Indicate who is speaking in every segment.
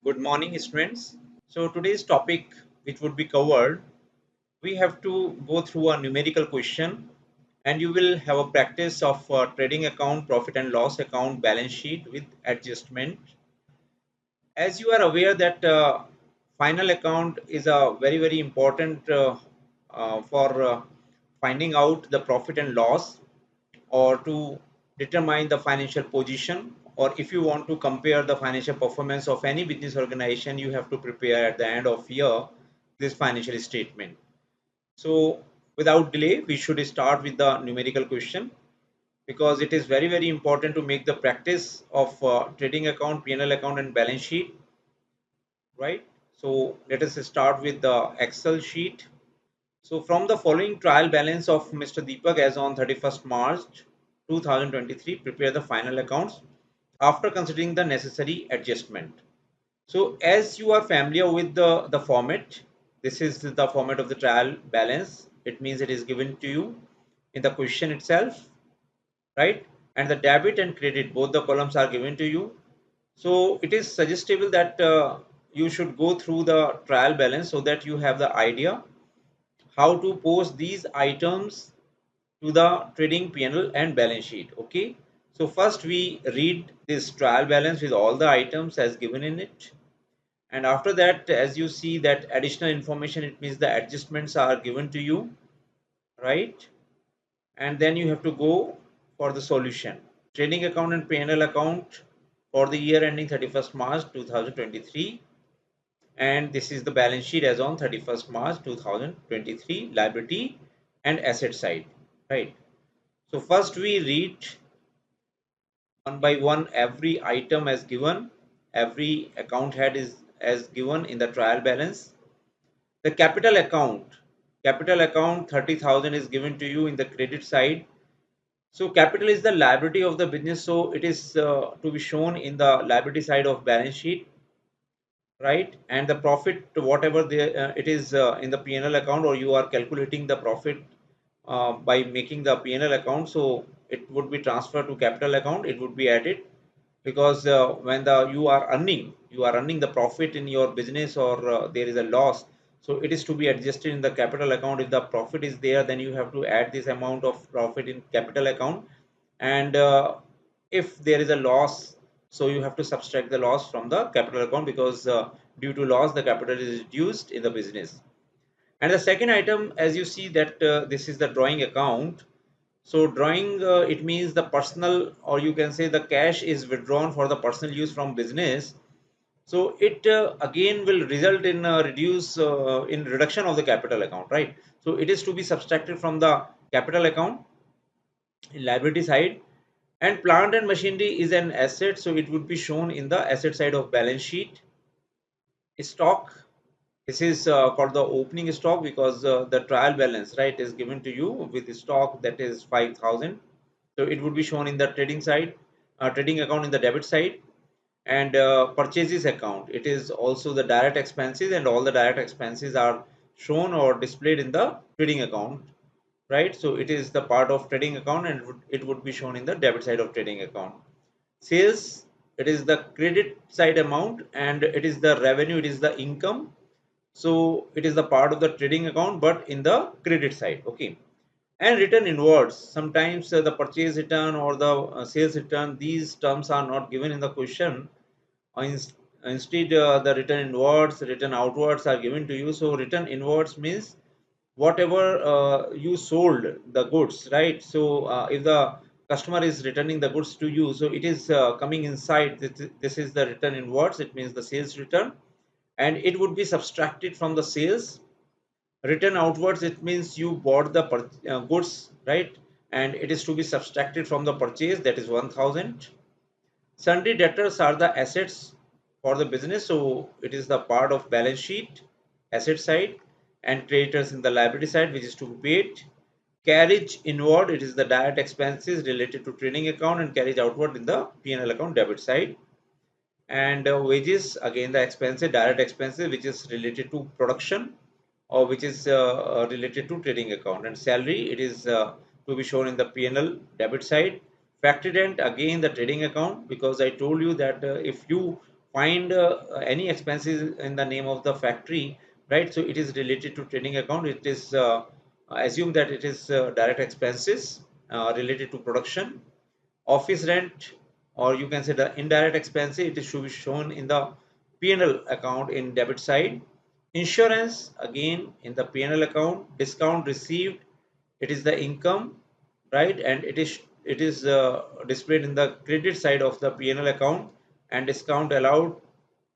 Speaker 1: Good morning, students. So today's topic, which would be covered, we have to go through a numerical question, and you will have a practice of trading account, profit and loss account, balance sheet with adjustment. As you are aware that final account is a very important for finding out the profit and loss, or to determine the financial position, or if you want to compare the financial performance of any business organization, you have to prepare at the end of year this financial statement. So without delay, we should start with the numerical question, because it is very important to make the practice of trading account, P&L account and balance sheet, right? So let us start with the Excel sheet. So from the following trial balance of Mr. Deepak as on 31st March 2023, prepare the final accounts after considering the necessary adjustment. So as you are familiar with the format, this is the format of the trial balance. It means it is given to you in the question itself, right? And the debit and credit, both the columns are given to you. So it is suggestible that you should go through the trial balance so that you have the idea how to post these items to the trading P&L and balance sheet. Okay, so first we read this trial balance with all the items as given in it, and after that, as you see that additional information, it means the adjustments are given to you, right? And then you have to go for the solution. Trading account and P&L account for the year ending 31st March 2023, and this is the balance sheet as on 31st March 2023, liability and asset side, right? So first we read one by one every item as given, every account head is as given in the trial balance. The capital account 30,000 is given to you in the credit side. So capital is the liability of the business, so it is to be shown in the liability side of balance sheet, right? And the profit, whatever it is in the P&L account, or you are calculating the profit by making the P&L account, so it would be transferred to capital account, it would be added, because when you are earning the profit in your business, or there is a loss, so it is to be adjusted in the capital account. If the profit is there, then you have to add this amount of profit in capital account, and if there is a loss, so you have to subtract the loss from the capital account, because due to loss the capital is reduced in the business. And the second item, as you see that this is the drawing account. So drawing, it means the personal, or you can say the cash is withdrawn for the personal use from business. So it again will result in in reduction of the capital account, right? So it is to be subtracted from the capital account in liability side. And plant and machinery is an asset, so it would be shown in the asset side of balance sheet. Stock, this is called the opening stock, because the trial balance, right, is given to you with the stock that is 5,000. So it would be shown in the trading side, trading account in the debit side. And purchases account, it is also the direct expenses, and all the direct expenses are shown or displayed in the trading account, right? So it is the part of trading account, and it would be shown in the debit side of trading account. Sales, it is the credit side amount, and it is the revenue, it is the income. So it is the part of the trading account, but in the credit side. Okay. And return inwards, sometimes the purchase return or the sales return, these terms are not given in the question. Instead, the return inwards, return outwards are given to you. So return inwards means whatever you sold the goods, right? So if the customer is returning the goods to you, so it is coming inside. This is the return inwards, it means the sales return, and it would be subtracted from the sales. Return outwards, it means you bought the goods, right? And it is to be subtracted from the purchase, that is 1,000. Sundry debtors are the assets for the business, so it is the part of balance sheet, asset side, and creditors in the liability side, which is to be paid. Carriage inward, it is the direct expenses related to trading account, and carriage outward in the P&L account debit side. And wages, again the expenses, direct expenses, which is related to production, or which is related to trading account. And salary, it is to be shown in the P&L debit side. Factory rent, again the trading account, because I told you that if you find any expenses in the name of the factory, right? So it is related to trading account. It is assume that it is direct expenses related to production. Office rent, or you can say the indirect expenses, it should be shown in the P&L account in debit side. Insurance, again in the P&L account. Discount received, it is the income, right? And it is displayed in the credit side of the P&L account. And discount allowed,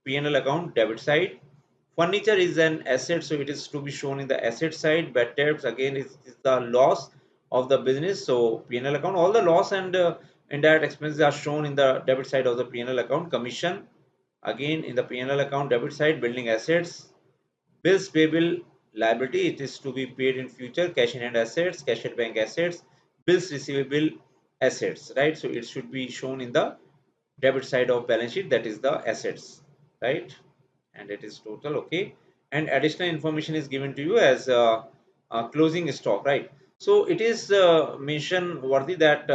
Speaker 1: P&L account debit side. Furniture is an asset, so it is to be shown in the asset side. Bad debts, again, is the loss of the business, so P&L account. All the loss and indirect expenses are shown in the debit side of the P&L account. Commission, again in the P&L account debit side. Building assets. Bills payable, liability, it is to be paid in future. Cash in hand assets, cash at bank assets. Bills receivable, assets, right? So it should be shown in the debit side of balance sheet, that is the assets, right? And it is total, okay. And additional information is given to you as closing stock, right? So it is mention worthy that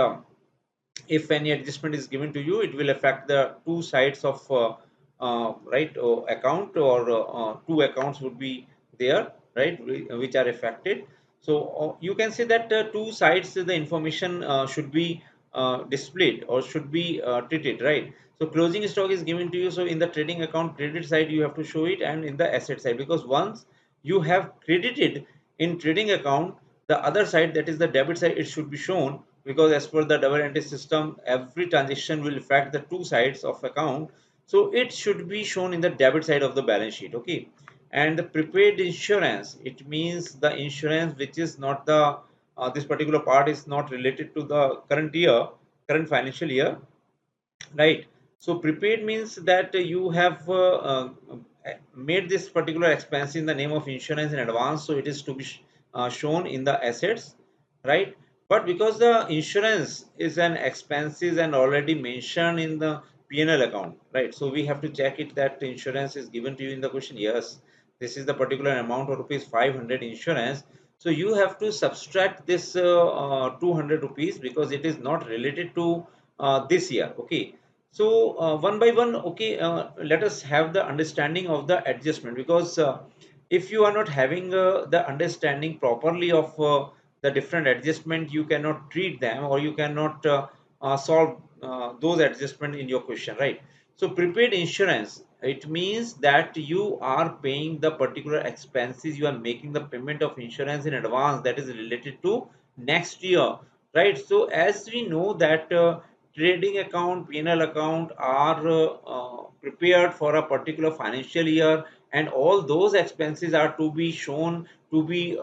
Speaker 1: if any adjustment is given to you, it will affect the two sides of right account, or two accounts would be there, right, which are affected. So you can say that two sides the information should be displayed or should be treated, right? So closing stock is given to you, so in the trading account credit side you have to show it, and in the asset side, because once you have credited in trading account, the other side, that is the debit side, it should be shown, because as per the double entry system every transaction will affect the two sides of account. So it should be shown in the debit side of the balance sheet, okay. And the prepaid insurance, it means the insurance which is not the this particular part is not related to the current year, current financial year, right? So prepaid means that you have made this particular expense in the name of insurance in advance, so it is to be shown in the assets, right? But because the insurance is an expenses and already mentioned in the P&L account, right? So we have to check it that insurance is given to you in the question. Yes, this is the particular amount of rupees 500 insurance. So you have to subtract this 200 rupees, because it is not related to this year, okay. So one by one, okay, let us have the understanding of the adjustment, because if you are not having the understanding properly of the different adjustment, you cannot treat them, or you cannot solve those adjustment in your question, right? So prepaid insurance, it means that you are paying the particular expenses, you are making the payment of insurance in advance, that is related to next year, right? So as we know that trading account, P&L account are prepared for a particular financial year, and all those expenses are to be shown, to be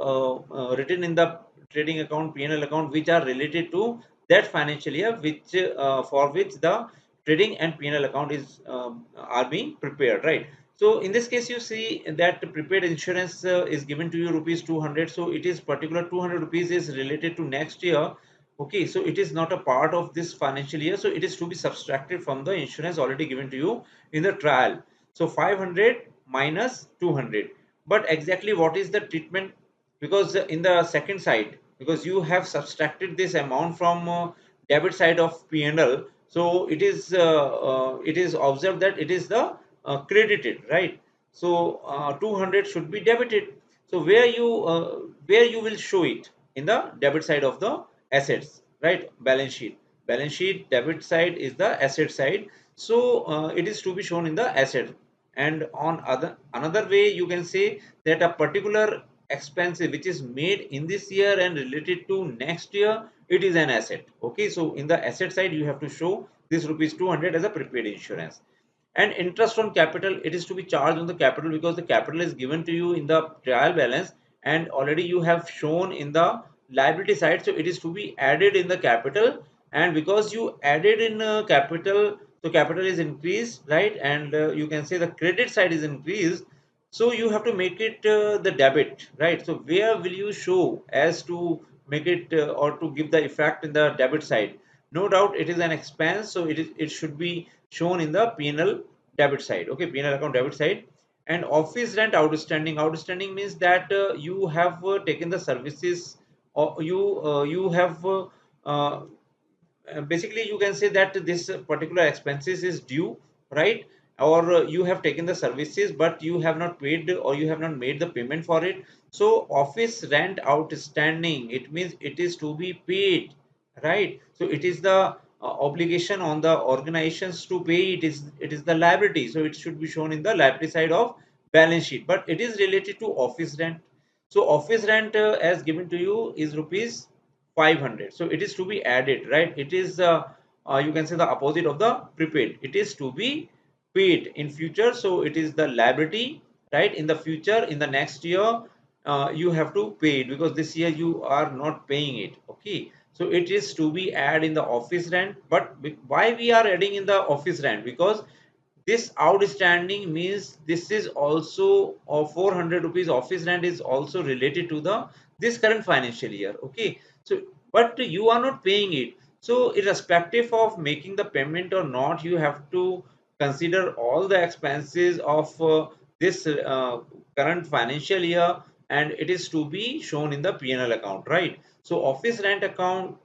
Speaker 1: written in the trading account, P&L account, which are related to that financial year, which for which the trading and P&L account is are being prepared, right? So in this case, you see that prepaid insurance is given to you rupees 200. So it is particular 200 rupees is related to next year. Okay, so it is not a part of this financial year. So it is to be subtracted from the insurance already given to you in the trial. So 500 minus 200. But exactly what is the treatment? Because in the second side, because you have subtracted this amount from debit side of P&L, so it is observed that it is the credited, right? So 200 should be debited. So where you will show it in the debit side of the assets, right? Balance sheet debit side is the asset side, so it is to be shown in the asset. And on other another way, you can say that a particular expense which is made in this year and related to next year, it is an asset, okay. So in the asset side you have to show this rupees 200 as a prepaid insurance. And interest on capital, it is to be charged on the capital, because the capital is given to you in the trial balance, and already you have shown in the liability side, so it is to be added in the capital. And because you added in capital, so capital is increased, right? And you can say the credit side is increased, so you have to make it the debit, right? So where will you show as to make it or to give the effect in the debit side? No doubt it is an expense, so it should be shown in the P&L debit side, okay, P&L account debit side. And office rent outstanding, outstanding means that you have taken the services, or you have basically you can say that this particular expenses is due, right? or you have taken the services but you have not paid or you have not made the payment for it. So office rent outstanding, it means it is to be paid, right? So it is the obligation on the organizations to pay. It is the liability, so it should be shown in the liability side of balance sheet, but it is related to office rent. So office rent as given to you is rupees 500, so it is to be added, right? It is you can say the opposite of the prepaid. It is to be paid in future, so it is the liability, right? In the future, in the next year, you have to pay it because this year you are not paying it. Okay, so it is to be added in the office rent. But why we are adding in the office rent? Because this outstanding means this is also 400 rupees office rent is also related to the this current financial year. Okay, so but you are not paying it, so irrespective of making the payment or not, you have to consider all the expenses of this current financial year, and it is to be shown in the P&L account, right? So office rent account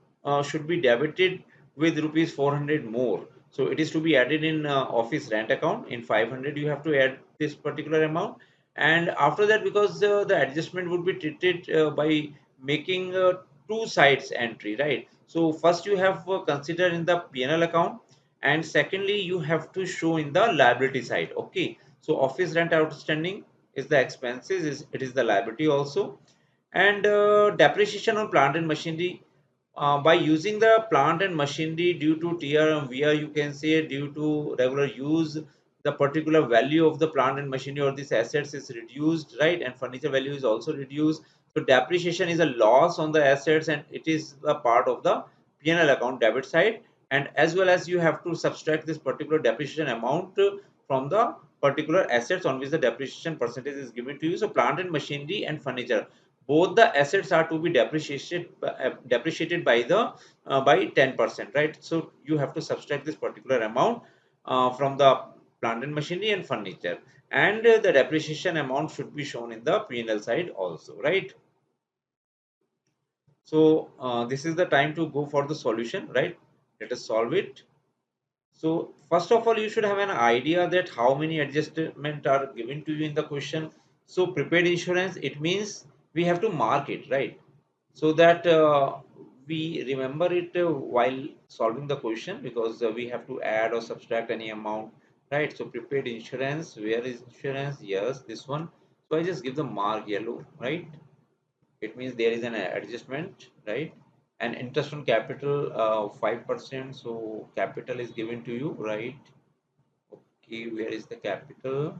Speaker 1: should be debited with rupees 400 more, so it is to be added in office rent account. In 500 you have to add this particular amount, and after that, because the adjustment would be treated by making two sides entry, right? So first you have consider in the P&L account, and secondly you have to show in the liability side. Okay, so office rent outstanding is the expenses, is it is the liability also. And depreciation on plant and machinery, by using the plant and machinery due to tear and wear, you can say due to regular use, the particular value of the plant and machinery or these assets is reduced, right? And furniture value is also reduced. So depreciation is a loss on the assets, and it is a part of the P&L account debit side. And as well as you have to subtract this particular depreciation amount from the particular assets on which the depreciation percentage is given to you. So plant and machinery and furniture, both the assets are to be depreciated by the by 10%, right? So you have to subtract this particular amount from the plant and machinery and furniture, and the depreciation amount should be shown in the P&L side also, right? So this is the time to go for the solution, right? Let us solve it. So first of all, you should have an idea that how many adjustments are given to you in the question. So prepaid insurance, it means we have to mark it, right? So that we remember it while solving the question, because we have to add or subtract any amount, right? So prepaid insurance, where is insurance? Yes, this one. So I just give the mark yellow, right? It means there is an adjustment, right? And interest on capital 5%, so capital is given to you, right? Okay, where is the capital?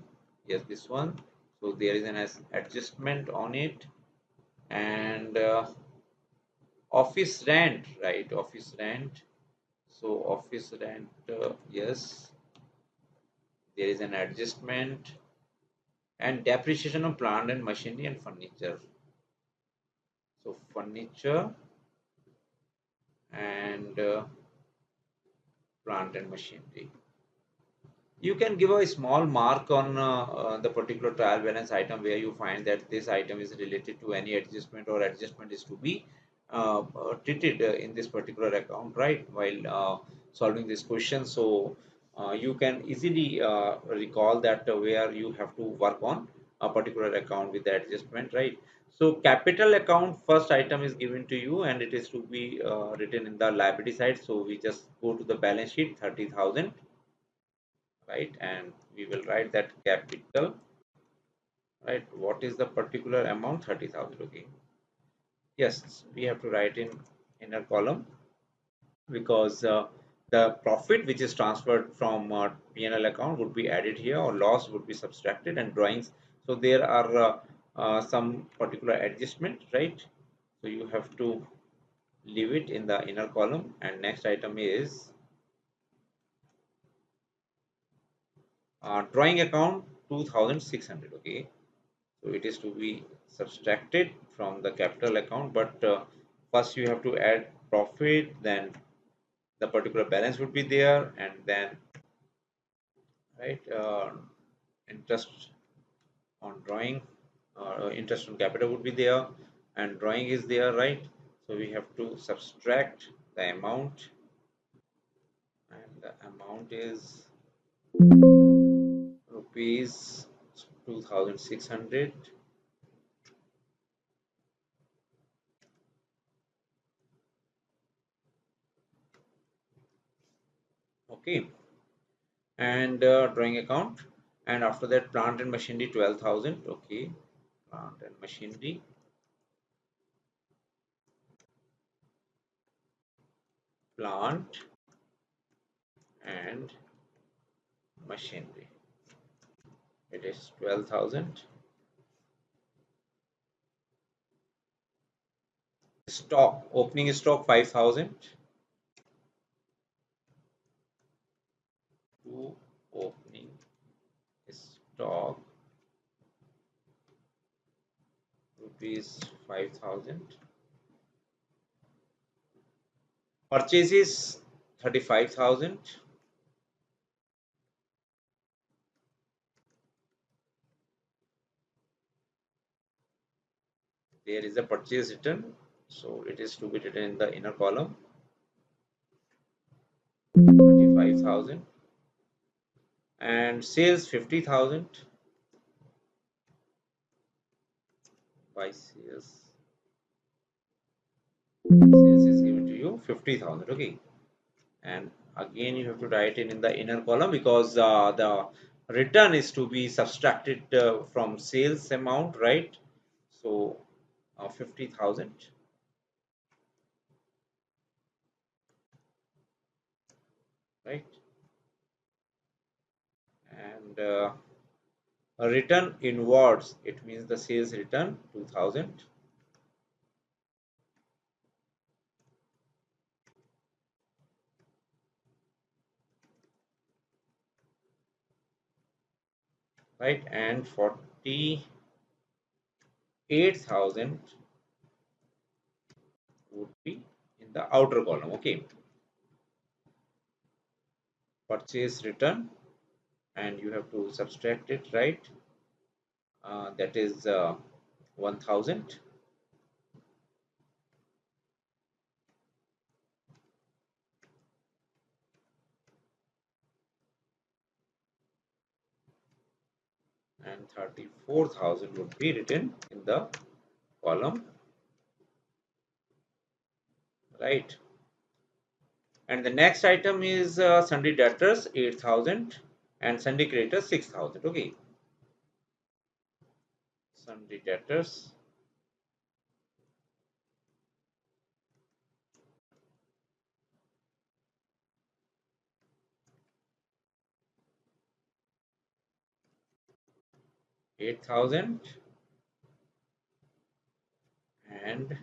Speaker 1: Yes, this one. So there is an adjustment on it. And office rent, right? Office rent. So office rent, yes, there is an adjustment. And depreciation of plant and machinery and furniture. So furniture and plant and machinery. You can give a small mark on the particular trial balance item where you find that this item is related to any adjustment, or adjustment is to be treated in this particular account, right? While solving this question, so you can easily recall that where you have to work on a particular account with the adjustment, right? So capital account, first item is given to you and it is to be written in the liability side. So we just go to the balance sheet, 30,000, right? And we will write that capital, right? What is the particular amount? 30,000. Okay, yes, we have to write in inner column, because the profit which is transferred from P&L account would be added here, or loss would be subtracted, and drawings, so there are some particular adjustment, right? So you have to leave it in the inner column. And next item is drawing account 2,600. Okay, so it is to be subtracted from the capital account, but first you have to add profit, then the particular balance would be there, and then, right, interest on drawing, interest on capital would be there, and drawing is there, right? So we have to subtract the amount, and the amount is rupees 2600. Okay, and drawing account, and after that plant and machinery 12,000. Okay, plant and machinery, plant and machinery, it is 12,000. Stock, opening stock 5,000. To opening stock rupees 5,000. Purchases 35,000. There is a purchase written, so it is to be written in the inner column, 25,000. And sales 50,000. By sales is given to you 50,000. Okay, and again you have to write it in the inner column because the return is to be subtracted from sales amount, right? So 50,000, right? And a return inwards, it means the sales return 2,000. Right, and 48,000 would be in the outer column. Okay, purchase return, and you have to subtract it, right? That is 1,000. And 34,000 would be written in the column, right? And the next item is sundry debtors 8,000 and sundry creditors 6,000. Okay, sundry debtors 8,000 and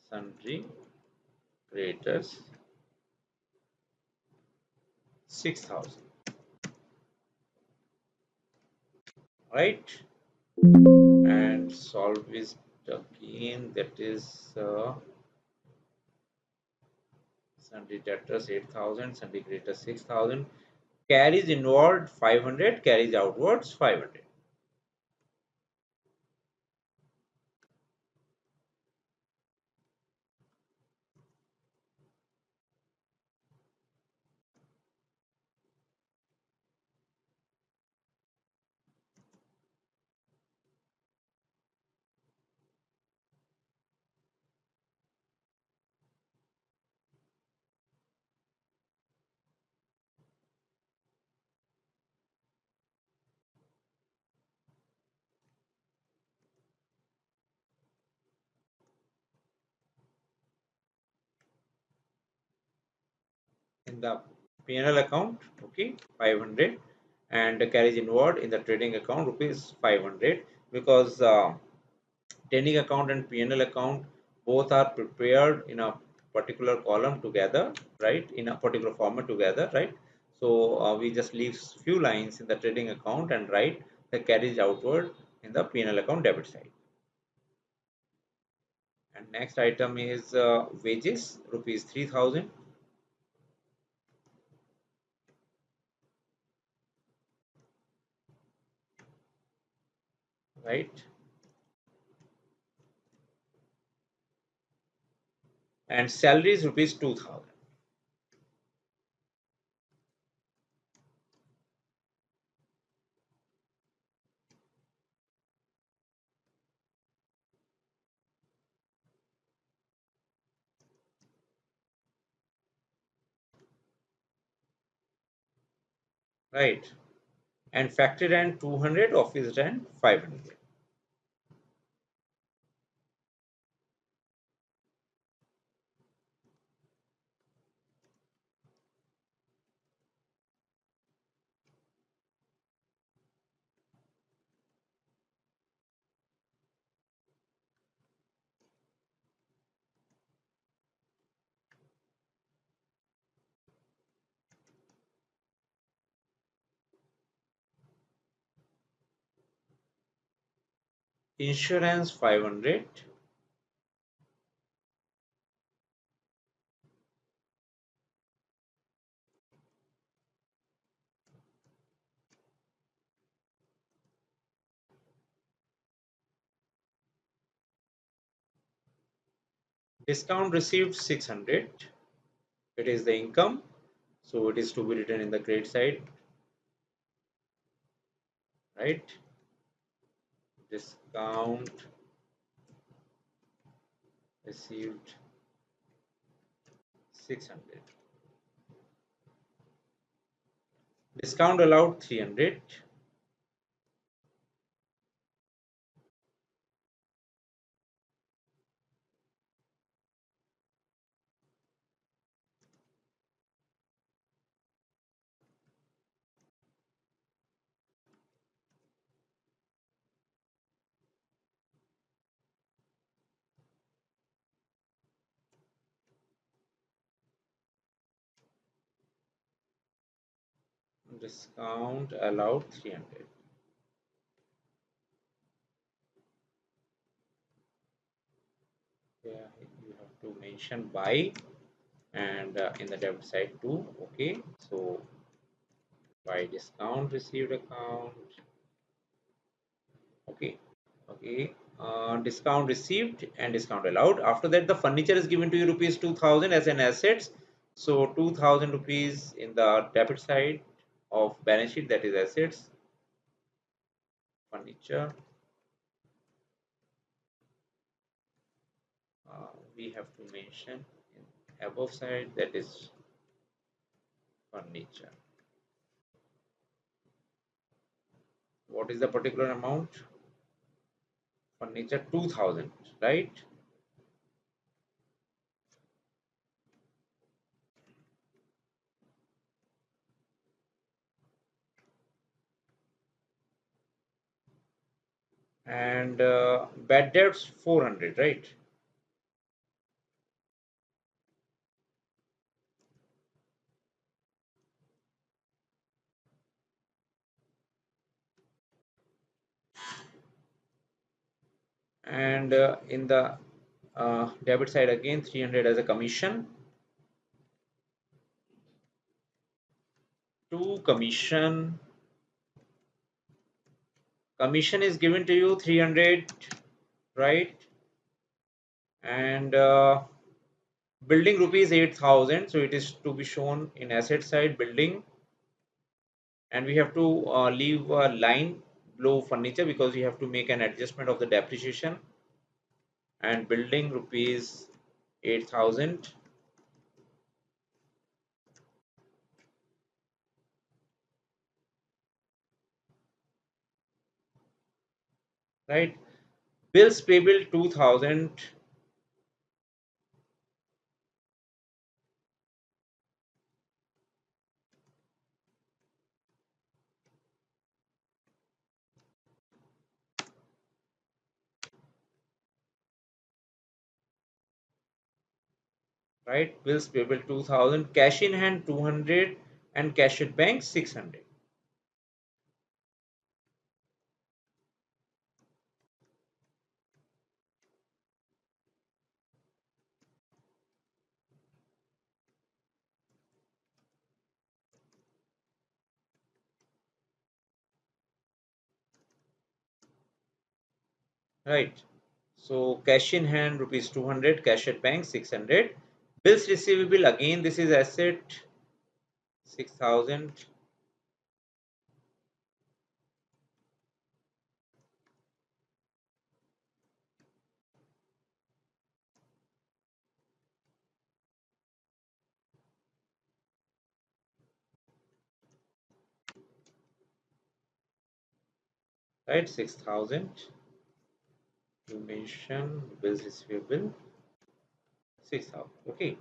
Speaker 1: sundry creditors 6,000, right? And solve is again, that is sundry debtors 8,000, sundry creditors 6,000, carries inward 500, carries outwards 500. In the P&L account, okay, 500, and carries inward in the trading account rupees 500, because trading account and P&L account both are prepared in a particular column together, right, in a particular format together, right? So we just leave few lines in the trading account and write the carries outward in the P&L account debit side. And next item is wages rupees 3,000, right? and salary is rupees 2000. Right, and factory rent 200, office rent 500. Insurance 500. Discount received 600. It is the income, so it is to be written in the credit side, right? Discount received 600. Discount allowed 300. Discount allowed 300. Yeah, you have to mention by, and in the debit side too. Okay, so by discount received account. Okay, okay. Discount received and discount allowed. After that, the furniture is given to you rupees 2000 as an assets. So 2000 rupees in the debit side of balance sheet, that is assets, furniture. We have to mention in above side, that is furniture. What is the particular amount? Furniture 2000, right? And bad debts 400, right? And in the debit side again 300 as a commission. To commission, commission is given to you 300, right? And building rupees 8000, so it is to be shown in asset side building, and we have to leave a line below furniture because we have to make an adjustment of the depreciation. And building rupees 8000, right? Bills payable 2000, right? Bills payable 2000, cash in hand 200, and cash at bank 600, right? So cash in hand rupees 200, cash at bank 600. Bills receivable, again this is asset, 6,000. Right, 6,000. You mention bills receivable 6,000. Okay.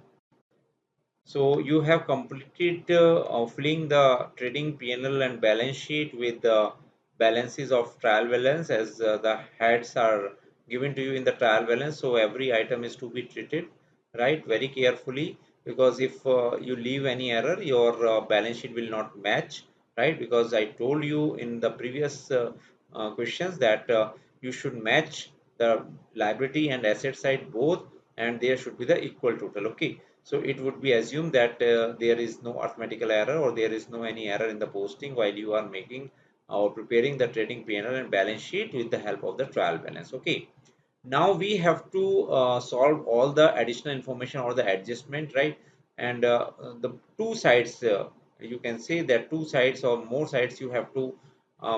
Speaker 1: So you have completed filling the trading P&L and balance sheet with the balances of trial balance, as the heads are given to you in the trial balance. So every item is to be treated right very carefully, because if you leave any error, your balance sheet will not match, right? Because I told you in the previous questions that you should match the liability and asset side both, and there should be the equal total. Okay, so it would be assumed that there is no arithmetical error, or there is no any error in the posting while you are making or preparing the trading P&L and balance sheet with the help of the trial balance. Okay, now we have to solve all the additional information or the adjustment, right? And the two sides, you can say that two sides or more sides you have to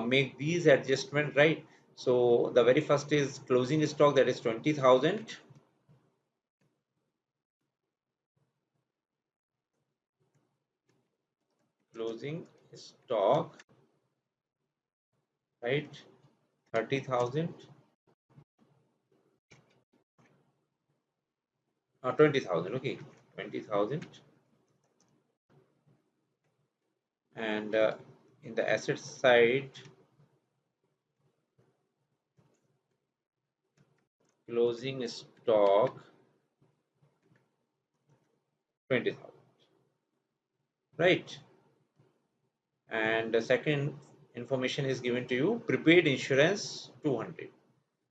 Speaker 1: make these adjustment, right? So the very first is closing stock, that is 20,000. Closing stock, right? 30,000, 20,000. Okay, 20,000. And in the asset side, closing stock 20,000, right? And the second information is given to you, prepaid insurance 200.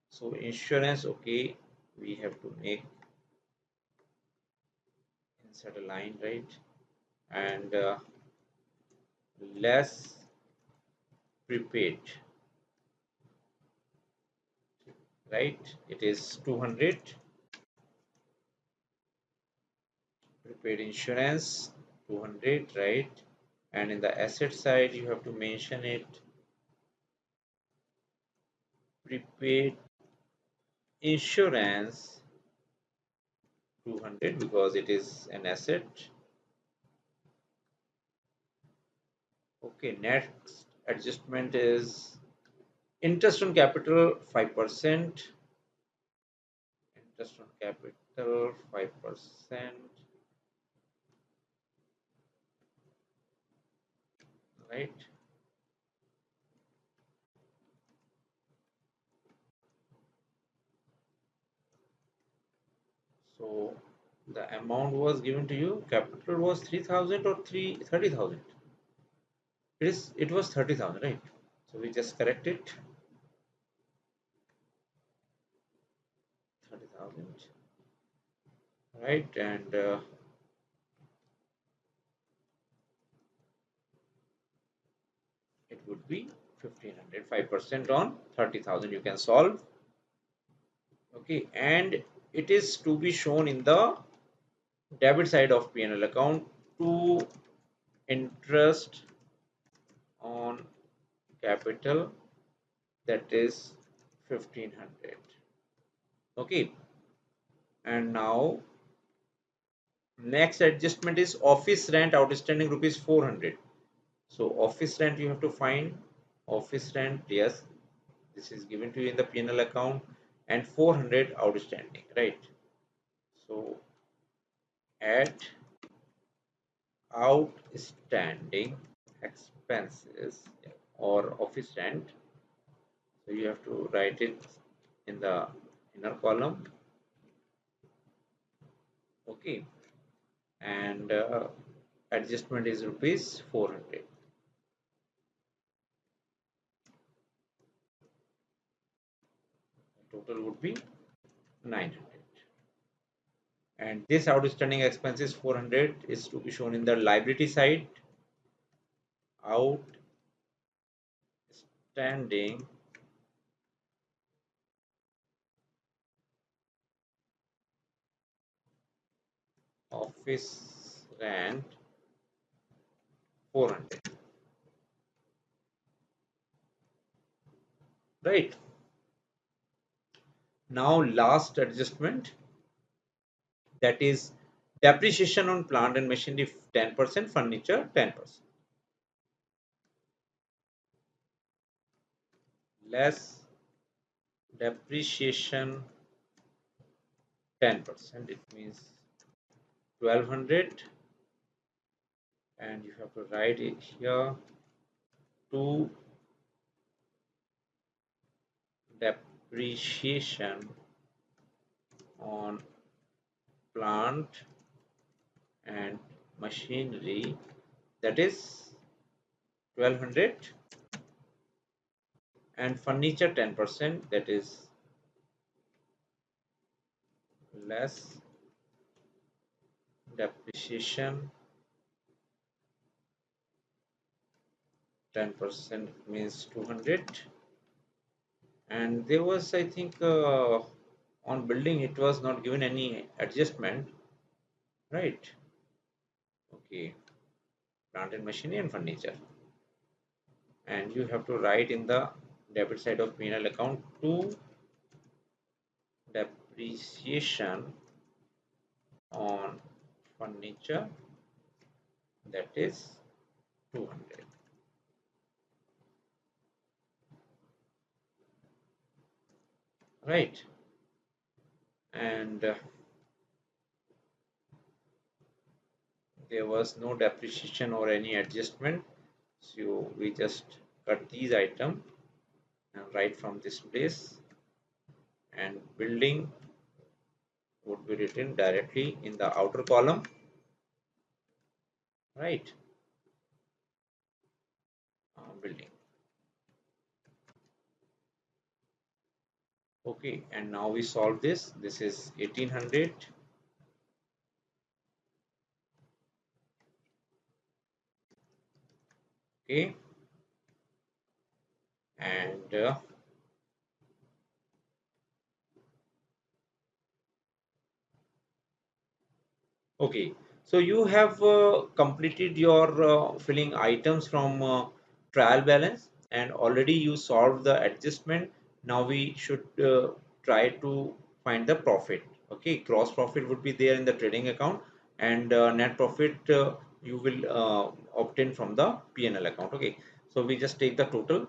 Speaker 1: So insurance, okay, we have to make insert a line, right? And less prepaid, right? It is 200. Prepaid insurance 200, right? And in the asset side you have to mention it, prepaid insurance 200, because it is an asset. Okay, next adjustment is interest on capital 5%. Interest on capital 5%, right? So the amount was given to you, capital was 3,000 or 30,000. It was 30,000, right? So we just correct it, 30,000, right? And it would be 1,500. 5% on 30,000 you can solve. Okay, and it is to be shown in the debit side of P&L account to interest on capital, that is 1,500. Okay, and now next adjustment is office rent outstanding rupees 400. So office rent you have to find, office rent, yes, this is given to you in the P&L account, and 400 outstanding, right? So add outstanding expenses or office rent. So you have to write it in the inner column. Okay, and adjustment is rupees 400. Total would be 900. And this outstanding expenses 400 is to be shown in the liability side. Outstanding office rent 400, right? Now last adjustment, that is depreciation on plant and machinery 10%, furniture 10%, less depreciation 10%, it means 1200, and you have to write it here to depreciation on plant and machinery, that is 1200, and furniture 10%, that is less depreciation 10% means 200. And there was, I think, on building it was not given any adjustment, right? Okay, plant and machinery and furniture, and you have to write in the debit side of P&L account to depreciation on furniture, that is 200, right? And there was no depreciation or any adjustment, so we just cut these items and write from this place, and building would be written directly in the outer column, right? Building. Okay, and now we solve this. This is 1800, okay, and okay, so you have completed your filling items from trial balance, and already you solved the adjustment. Now we should try to find the profit. Okay, gross profit would be there in the trading account, and net profit you will obtain from the P&L account. Okay, so we just take the total.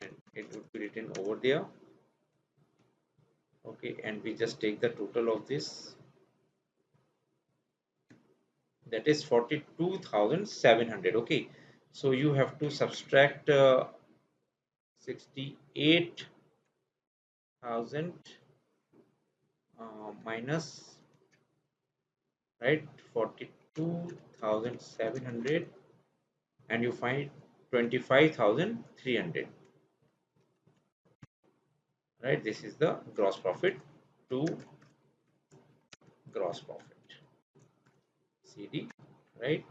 Speaker 1: And it would be written over there. Okay, and we just take the total of this, that is 42,700. Okay, so you have to subtract 68,000 minus, right, 42,700, and you find 25,300, right? This is the gross profit to gross profit, CD, right?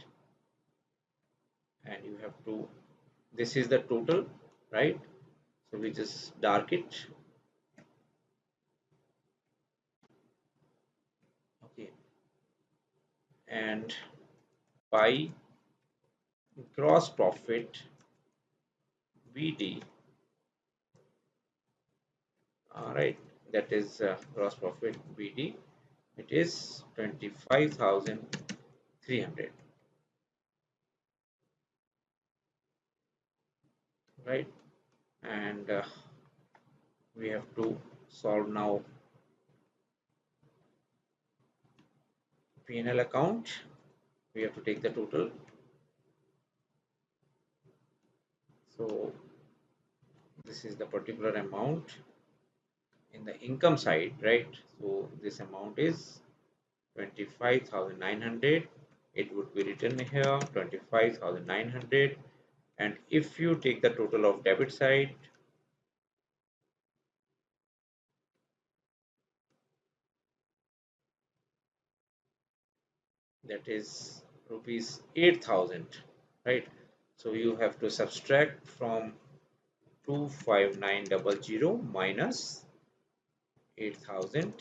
Speaker 1: And you have to, this is the total, right? So we just dark it. Okay, and by gross profit BD, all right, that is gross profit BD, it is 25,300, right? And we have to solve now P&L account. We have to take the total. So this is the particular amount in the income side, right? So this amount is 25,900. It would be written here 25,900, and if you take the total of debit side, that is rupees 8,000. right? So you have to subtract from 25900 minus 8000,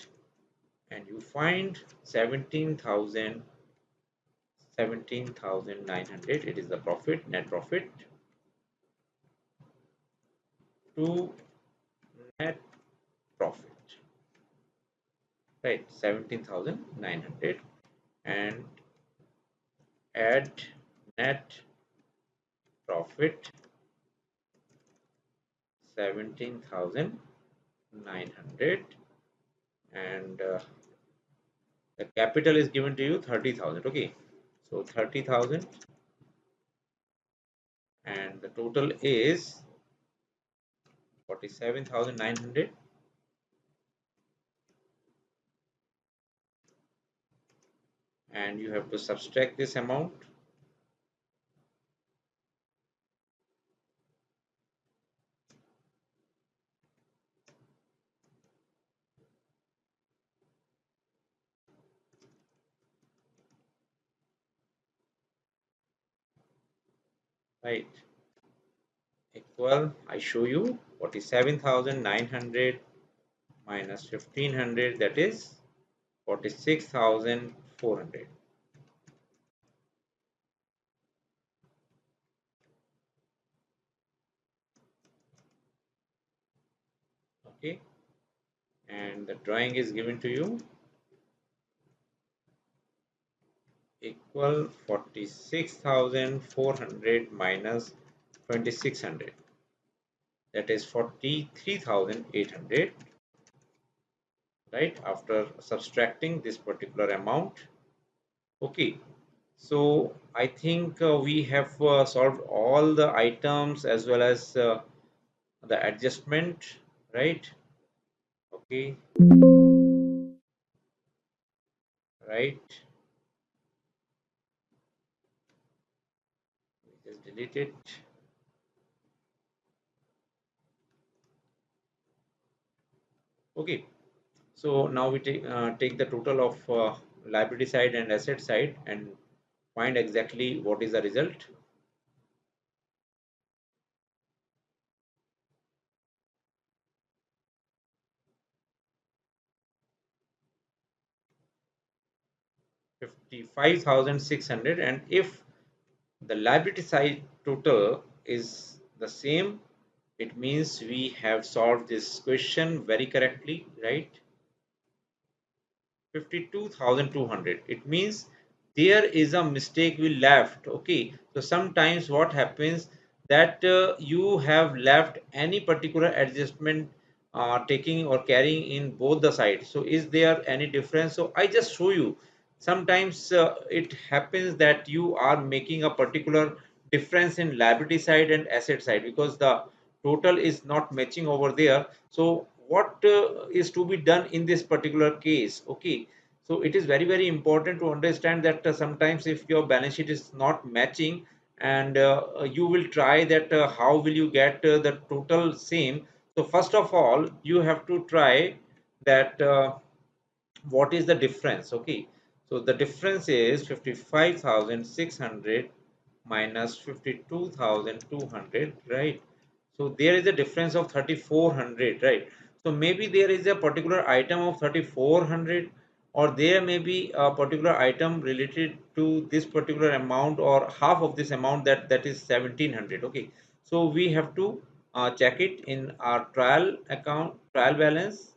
Speaker 1: and you find 17,900. It is the profit, net profit to net profit, right? 17,900, and add net profit 17,900, and the capital is given to you 30,000. Okay, so 30,000, and the total is 47,900, and you have to subtract this amount. Right, equal, I show you, 47,900 minus 1,500, that is 46,400. Okay, and the drawing is given to you, equal 46,400 minus 2,600, that is 43,800, right, after subtracting this particular amount. Okay, so I think we have solved all the items as well as the adjustment, right? Okay, right, just delete it. Okay, so now we take the total of liability side and asset side and find exactly what is the result. 55,600, and if the liability side total is the same, it means we have solved this question very correctly, right? 52,200, it means there is a mistake we left. Okay, so sometimes what happens that you have left any particular adjustment taking or carrying in both the sides. So is there any difference? So I just show you, sometimes it happens that you are making a particular difference in liability side and asset side because the total is not matching over there. So what is to be done in this particular case? Okay, so it is very important to understand that sometimes if your balance sheet is not matching, and you will try that how will you get the total same. So first of all you have to try that what is the difference. Okay, so the difference is 55,600 minus 52,200, right? So there is a difference of 3,400, right? So maybe there is a particular item of 3,400, or there may be a particular item related to this particular amount or half of this amount, that is 1,700. Okay, so we have to check it in our trial account, trial balance,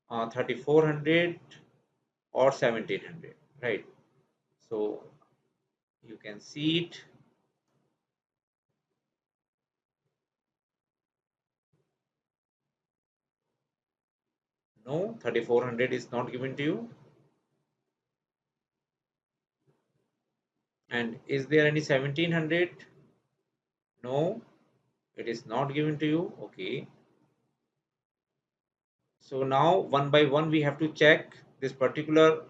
Speaker 1: 3,400 or 1,700, right? So you can see it. No, 3,400 is not given to you. And is there any 1,700? No, it is not given to you. Okay, so now one by one we have to check this particular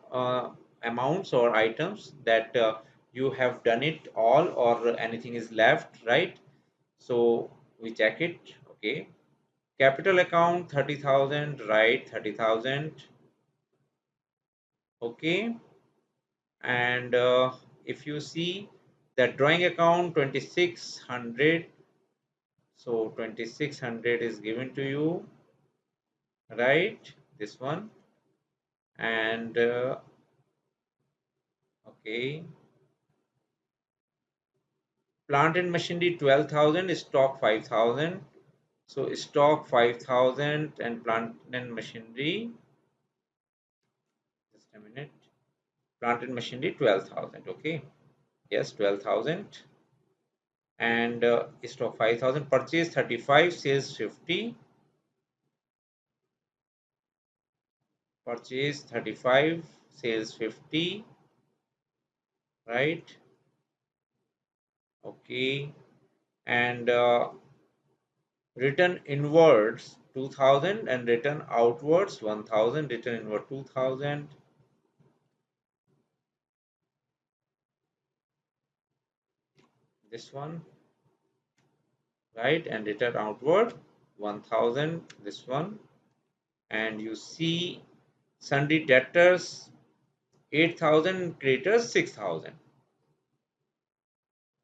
Speaker 1: amounts or items that you have done it all or anything is left, right? So we check it. Okay, capital account 30,000, right? 30,000. Okay, and if you see That drawing account 2600. So 2600 is given to you, right? This one. And okay, plant and machinery 12,000, stock 5,000. So stock 5,000 and plant and machinery, just a minute, plant and machinery 12,000. Okay, yes, 12,000. And stock 5,000, purchase 35, sales 50, purchase 35, sales 50, right? Okay, and return inwards 2000 and return outwards 1000, return inward 2000, this one, right? And return outward 1000, this one. And you see sundry debtors 8,000, creditors 6,000.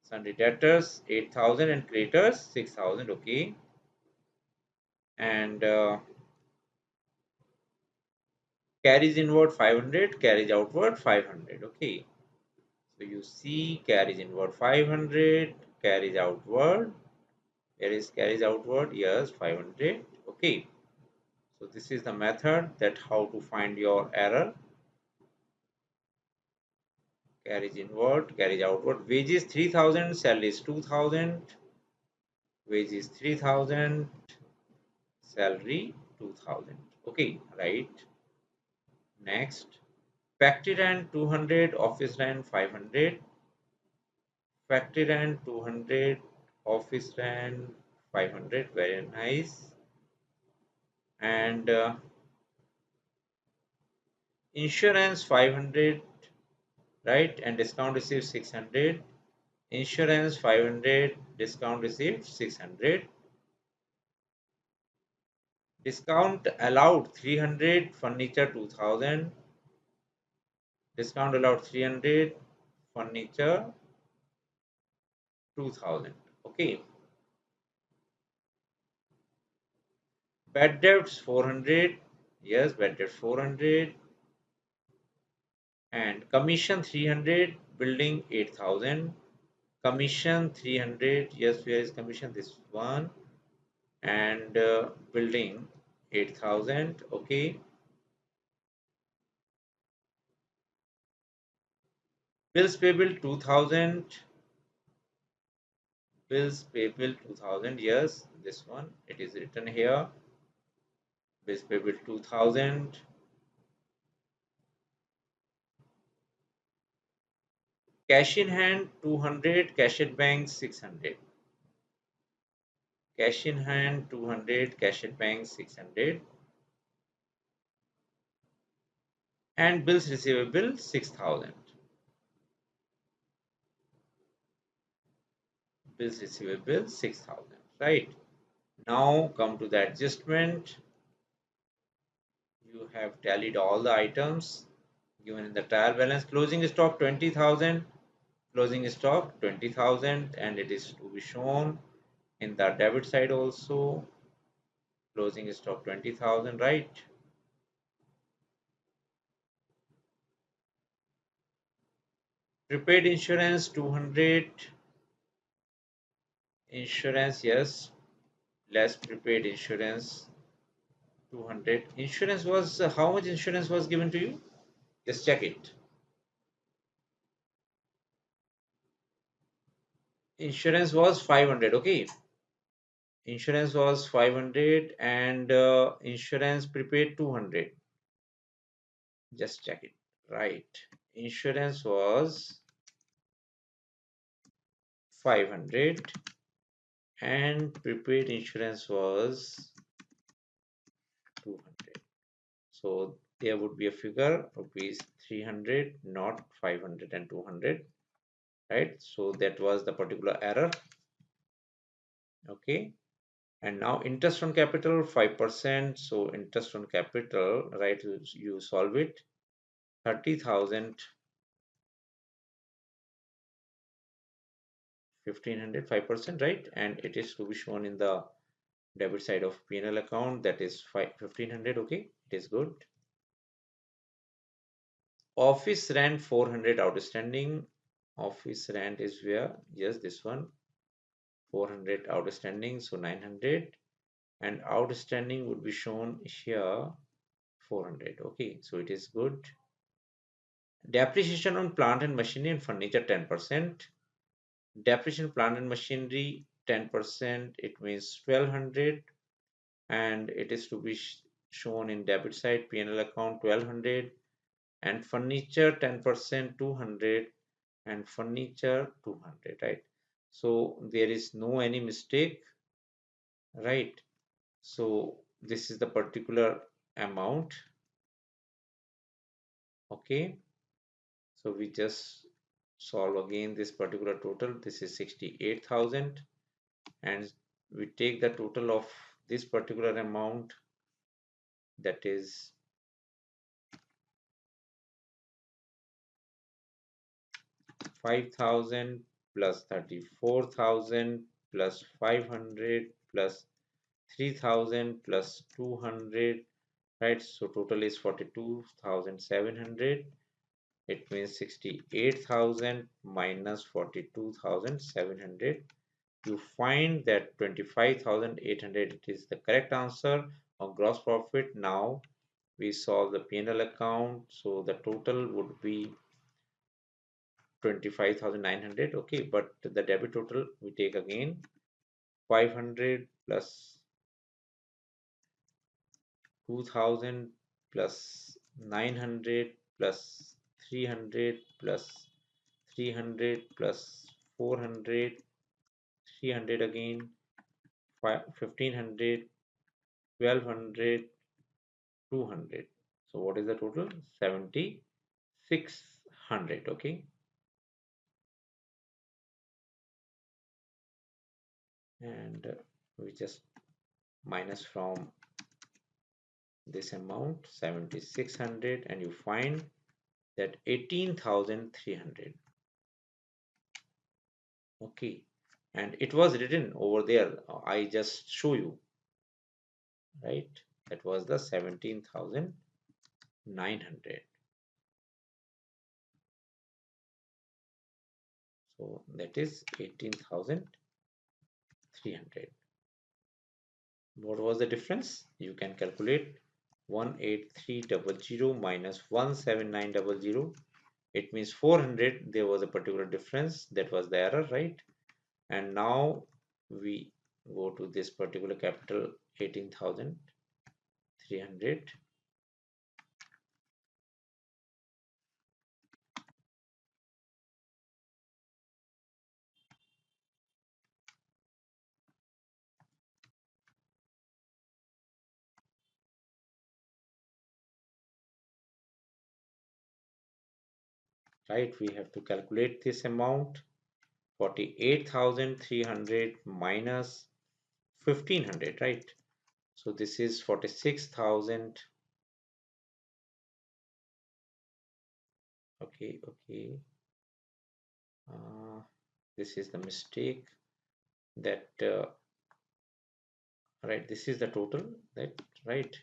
Speaker 1: Sundry debtors 8,000 and creditors 6,000. Okay, and carries inward 500, carries outward 500. Okay, so you see carries inward 500, carries outward. Where is carries outward? Yes, 500. Okay, so this is the method that how to find your error. Carries inward, carries outward. Wages 3,000, salaries 2,000. Wages 3,000, salary 2,000. Okay, right. Next, factory rent 200, office rent 500. Factory rent 200, office rent 500. Very nice. And insurance 500, right? And discount received 600. Insurance 500, discount received 600. Discount allowed 300, furniture 2,000. Discount allowed 300, furniture 2,000. Okay. Bad debts 400. Yes, bad debts 400. And commission 300, building 8,000. Commission 300. Yes, where is commission? This one. And building 8,000. Okay. Bills payable 2,000. Bills payable 2,000. Yes, this one. It is written here. Bills payable 2,000. Cash in hand 200. Cash at bank 600. Cash in hand 200. Cash at bank 600. And bills receivable 6,000. Bills receivable 6,000. Right. Now come to the adjustment. You have tallied all the items given in the trial balance. Closing stock 20,000. Closing stock 20,000, and it is to be shown in the debit side also. Closing stock 20,000, right? Prepaid insurance 200. Insurance, yes. Less prepaid insurance 200. Insurance was how much insurance was given to you? Just check it. Insurance was 500. Okay. Insurance was 500 and insurance prepaid 200. Just check it. Right. Insurance was 500 and prepaid insurance was 200. So there would be a figure rupees 300, not 500 and 200, right? So that was the particular error. Okay. And now interest on capital 5%. So interest on capital, right? You solve it. 30,000 1500, 5%, right? And it is to be shown in the debit side of P&L account, that is 1500. Okay, it is good. Office rent 400 outstanding. Office rent is where? Yes, this one, 400 outstanding, so 900, and outstanding would be shown here 400. Okay, so it is good. Depreciation on plant and machinery and furniture 10%. Depreciation plant and machinery 10%, it means 1200, and it is to be shown in debit side P&L account 1200, and furniture 10% 200, and furniture 200, right? So there is no any mistake, right? So this is the particular amount. Okay, so we just solve again this particular total. This is 68,000, and we take the total of this particular amount, that is 5,000 plus 34,000 plus 500 plus 3,000 plus 200, right? So total is 42,700. It means 68,000 minus 42,700. You find that 25,800, it is the correct answer on gross profit. Now we solve the P&L account, so the total would be 25,900. Okay, but the debit total we take again 500 plus 2,000 plus 900 plus 300 plus 300 plus 400, 300 again, 1500, 1200, 200. So what is the total? 7,600. Okay, and we just minus from this amount 7,600, and you find that 18,300. Okay, and it was written over there, I just show you, right? That was the 17,900. So that is 18,300. What was the difference? You can calculate. 18300 minus 17900, it means 400. There was a particular difference, that was the error, right? And now we go to this particular capital 18,300. Right, we have to calculate this amount. 48,300 minus 1,500, right? So this is 46,000. Okay, this is the mistake, that right, this is the total, that right,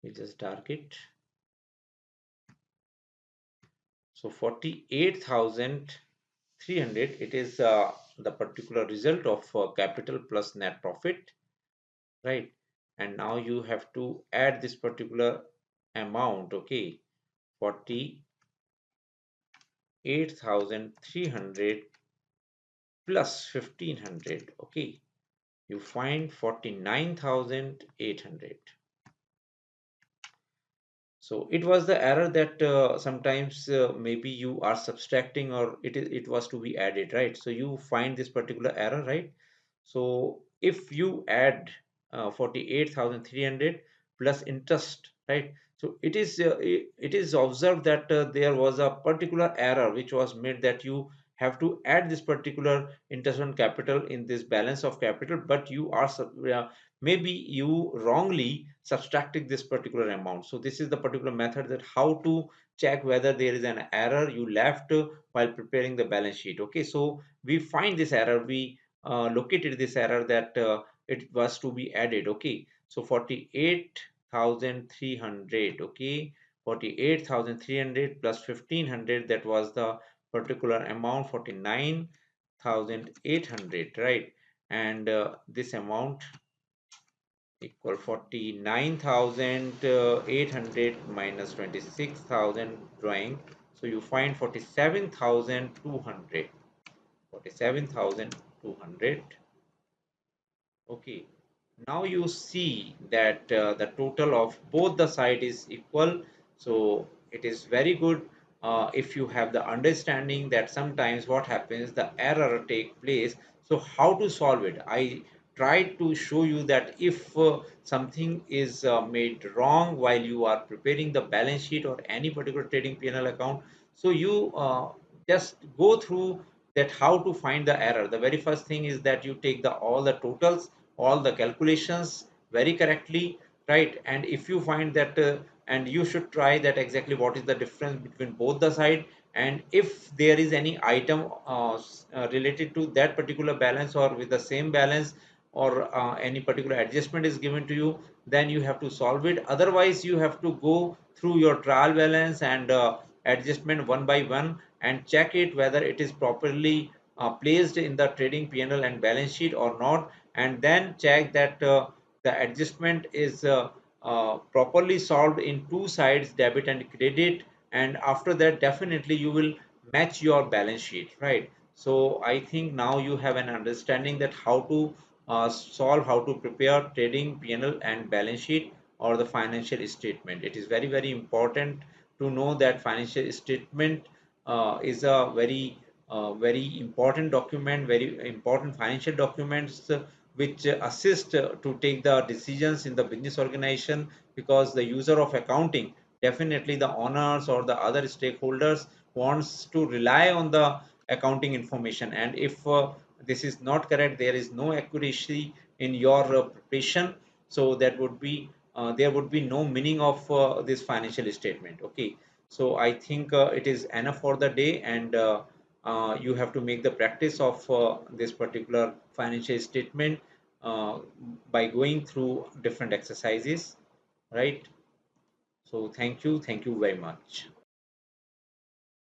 Speaker 1: we just dark it. So 48,300, it is the particular result of capital plus net profit, right? And now you have to add this particular amount. Okay, 48,300 plus 1,500. Okay, you find 49,800. So it was the error that sometimes maybe you are subtracting, or it was to be added, right? So you find this particular error, right? So if you add 48,300 plus interest, right? So it is observed that there was a particular error which was made, that you have to add this particular interest on capital in this balance of capital, but you are maybe you wrongly subtracted this particular amount. So this is the particular method that how to check whether there is an error you left while preparing the balance sheet. Okay, so we find this error, we located this error that it was to be added. Okay, so 48,300. Okay, 48,300 plus 1,500, that was the particular amount, 49,800, right? And this amount equal 49,800 minus 26,000 drawing. So you find 47,200. 47,200. Okay. Now you see that the total of both the side is equal. So it is very good if you have the understanding that sometimes what happens, the error take place. So how to solve it? I tried to show you that if something is made wrong while you are preparing the balance sheet or any particular trading P&L account, so you just go through that how to find the error. The very first thing is that you take the all the totals, all the calculations very correctly, right? And if you find that and you should try that exactly what is the difference between both the side, and if there is any item related to that particular balance or with the same balance, or any particular adjustment is given to you, then you have to solve it. Otherwise you have to go through your trial balance and adjustment one by one and check it whether it is properly placed in the trading P&L and balance sheet or not, and then check that the adjustment is properly solved in two sides, debit and credit, and after that definitely you will match your balance sheet, right? So I think now you have an understanding that how to solve, how to prepare trading P&L and balance sheet or the financial statement. It is very very important to know that financial statement is a very important document, very important financial documents which assist to take the decisions in the business organization, because the user of accounting, definitely the owners or the other stakeholders, wants to rely on the accounting information, and if this is not correct, there is no accuracy in your preparation, so that would be there would be no meaning of this financial statement. Okay, so I think it is enough for the day, and you have to make the practice of this particular financial statement uh, by going through different exercises, right? So thank you very much.